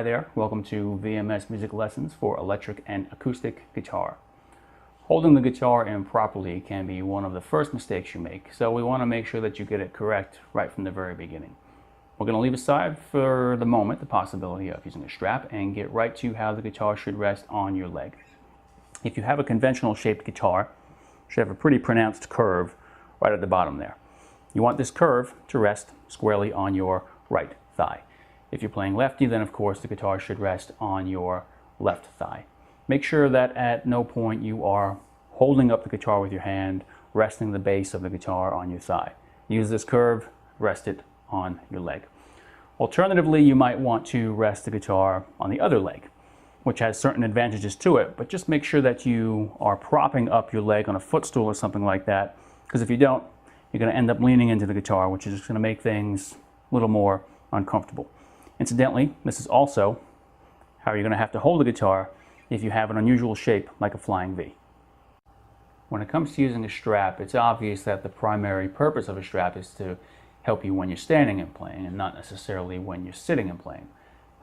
Hi there, welcome to VMS Music Lessons for Electric and Acoustic Guitar. Holding the guitar improperly can be one of the first mistakes you make, so we want to make sure that you get it correct right from the very beginning. We're going to leave aside for the moment the possibility of using a strap and get right to how the guitar should rest on your leg. If you have a conventional shaped guitar, it should have a pretty pronounced curve right at the bottom there. You want this curve to rest squarely on your right thigh. If you're playing lefty, then of course the guitar should rest on your left thigh. Make sure that at no point you are holding up the guitar with your hand, resting the base of the guitar on your thigh. Use this curve, rest it on your leg. Alternatively, you might want to rest the guitar on the other leg, which has certain advantages to it, but just make sure that you are propping up your leg on a footstool or something like that, because if you don't, you're going to end up leaning into the guitar, which is going to make things a little more uncomfortable. Incidentally, this is also how you're going to have to hold the guitar if you have an unusual shape like a flying V. When it comes to using a strap, it's obvious that the primary purpose of a strap is to help you when you're standing and playing, and not necessarily when you're sitting and playing.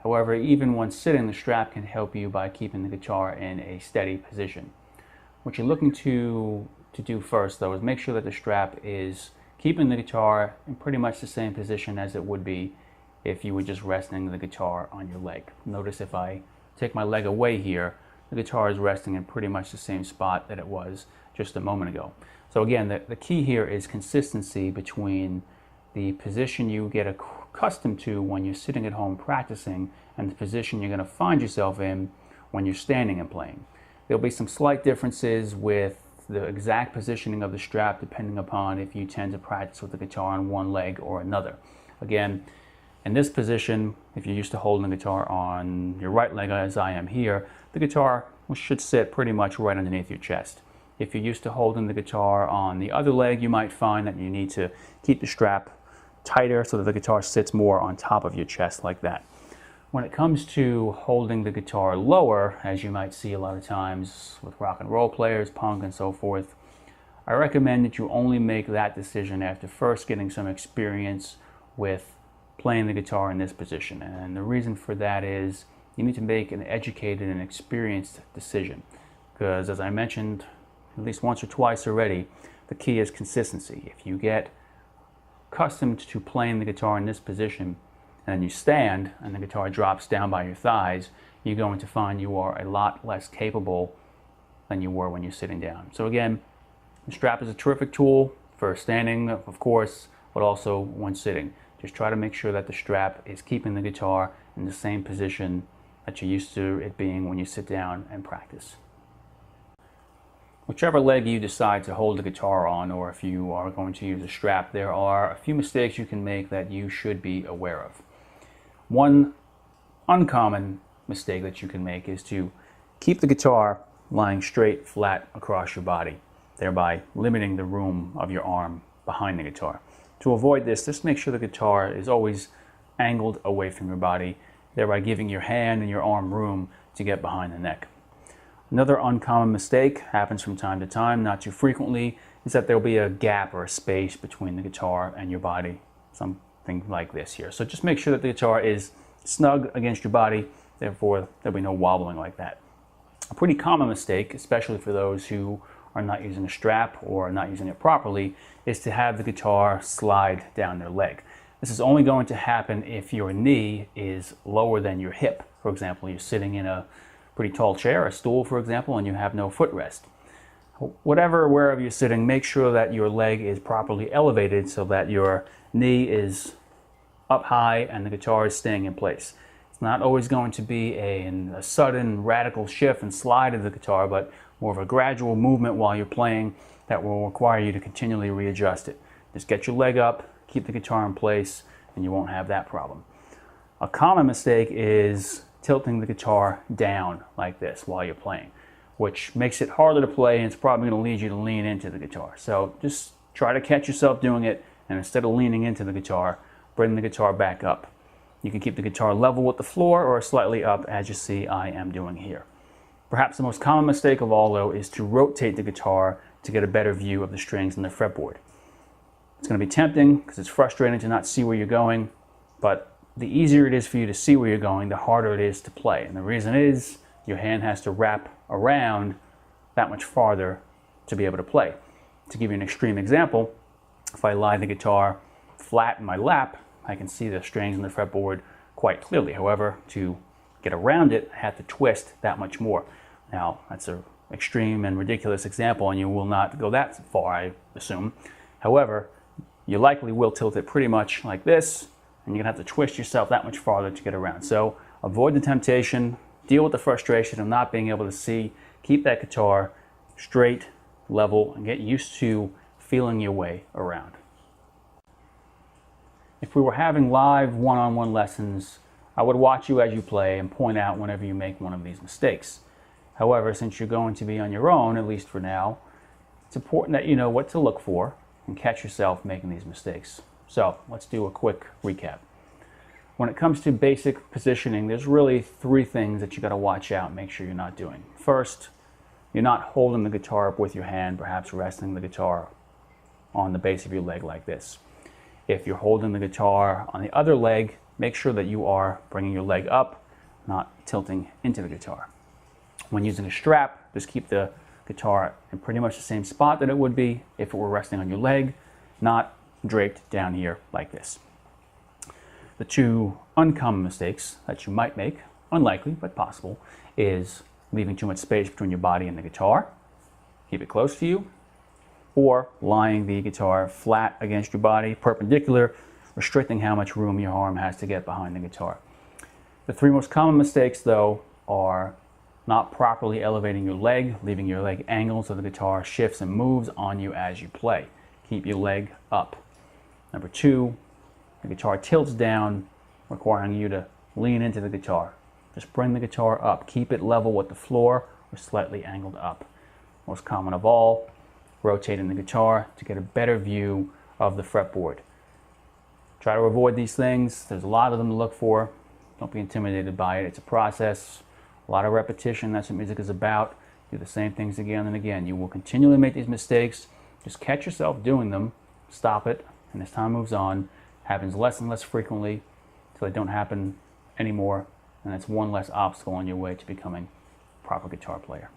However, even when sitting, the strap can help you by keeping the guitar in a steady position. What you're looking to do first, though, is make sure that the strap is keeping the guitar in pretty much the same position as it would be if you were just resting the guitar on your leg. Notice if I take my leg away here, the guitar is resting in pretty much the same spot that it was just a moment ago. So again, the key here is consistency between the position you get accustomed to when you're sitting at home practicing and the position you're going to find yourself in when you're standing and playing. There'll be some slight differences with the exact positioning of the strap depending upon if you tend to practice with the guitar on one leg or another. Again, in this position, if you're used to holding the guitar on your right leg as I am here, the guitar should sit pretty much right underneath your chest. If you're used to holding the guitar on the other leg, you might find that you need to keep the strap tighter so that the guitar sits more on top of your chest like that. When it comes to holding the guitar lower, as you might see a lot of times with rock and roll players, punk and so forth, I recommend that you only make that decision after first getting some experience with playing the guitar in this position. And the reason for that is you need to make an educated and experienced decision, because as I mentioned at least once or twice already, the key is consistency. If you get accustomed to playing the guitar in this position and then you stand and the guitar drops down by your thighs, you're going to find you are a lot less capable than you were when you're sitting down. So again, the strap is a terrific tool for standing, of course, but also when sitting. Just try to make sure that the strap is keeping the guitar in the same position that you're used to it being when you sit down and practice. Whichever leg you decide to hold the guitar on, or if you are going to use a strap, there are a few mistakes you can make that you should be aware of. One uncommon mistake that you can make is to keep the guitar lying straight, flat across your body, thereby limiting the room of your arm behind the guitar. To avoid this, just make sure the guitar is always angled away from your body, thereby giving your hand and your arm room to get behind the neck. Another uncommon mistake, happens from time to time, not too frequently, is that there'll be a gap or a space between the guitar and your body, something like this here. So just make sure that the guitar is snug against your body, therefore there'll be no wobbling like that. A pretty common mistake, especially for those who are not using a strap or not using it properly, is to have the guitar slide down their leg. This is only going to happen if your knee is lower than your hip. For example, you're sitting in a pretty tall chair, a stool for example, and you have no footrest. Wherever you're sitting, make sure that your leg is properly elevated so that your knee is up high and the guitar is staying in place. It's not always going to be a sudden radical shift and slide of the guitar, but more of a gradual movement while you're playing that will require you to continually readjust it. Just get your leg up, keep the guitar in place, and you won't have that problem. A common mistake is tilting the guitar down like this while you're playing, which makes it harder to play, and it's probably going to lead you to lean into the guitar. So just try to catch yourself doing it, and instead of leaning into the guitar, bring the guitar back up. You can keep the guitar level with the floor or slightly up, as you see I am doing here. Perhaps the most common mistake of all, though, is to rotate the guitar to get a better view of the strings and the fretboard. It's going to be tempting because it's frustrating to not see where you're going, but the easier it is for you to see where you're going, the harder it is to play. And the reason is your hand has to wrap around that much farther to be able to play. To give you an extreme example, if I lie the guitar flat in my lap, I can see the strings on the fretboard quite clearly. However, to get around it, I have to twist that much more. Now, that's an extreme and ridiculous example, and you will not go that far, I assume. However, you likely will tilt it pretty much like this, and you're gonna have to twist yourself that much farther to get around. So avoid the temptation, deal with the frustration of not being able to see, keep that guitar straight, level, and get used to feeling your way around. If we were having live one-on-one lessons, I would watch you as you play and point out whenever you make one of these mistakes. However, since you're going to be on your own, at least for now, it's important that you know what to look for and catch yourself making these mistakes. So let's do a quick recap. When it comes to basic positioning, there's really 3 things that you got to watch out and make sure you're not doing. First, you're not holding the guitar up with your hand, perhaps resting the guitar on the base of your leg like this. If you're holding the guitar on the other leg, make sure that you are bringing your leg up, not tilting into the guitar. When using a strap, just keep the guitar in pretty much the same spot that it would be if it were resting on your leg, not draped down here like this. The 2 uncommon mistakes that you might make, unlikely but possible, is leaving too much space between your body and the guitar, keep it close to you, or lying the guitar flat against your body, perpendicular, restricting how much room your arm has to get behind the guitar. The 3 most common mistakes, though, are not properly elevating your leg, leaving your leg angled so the guitar shifts and moves on you as you play. Keep your leg up. Number 2, the guitar tilts down, requiring you to lean into the guitar. Just bring the guitar up. Keep it level with the floor or slightly angled up. Most common of all, rotating the guitar to get a better view of the fretboard. Try to avoid these things. There's a lot of them to look for. Don't be intimidated by it. It's a process. A lot of repetition, that's what music is about. Do the same things again and again. You will continually make these mistakes. Just catch yourself doing them, stop it, and as time moves on, happens less and less frequently until they don't happen anymore, and that's one less obstacle on your way to becoming a proper guitar player.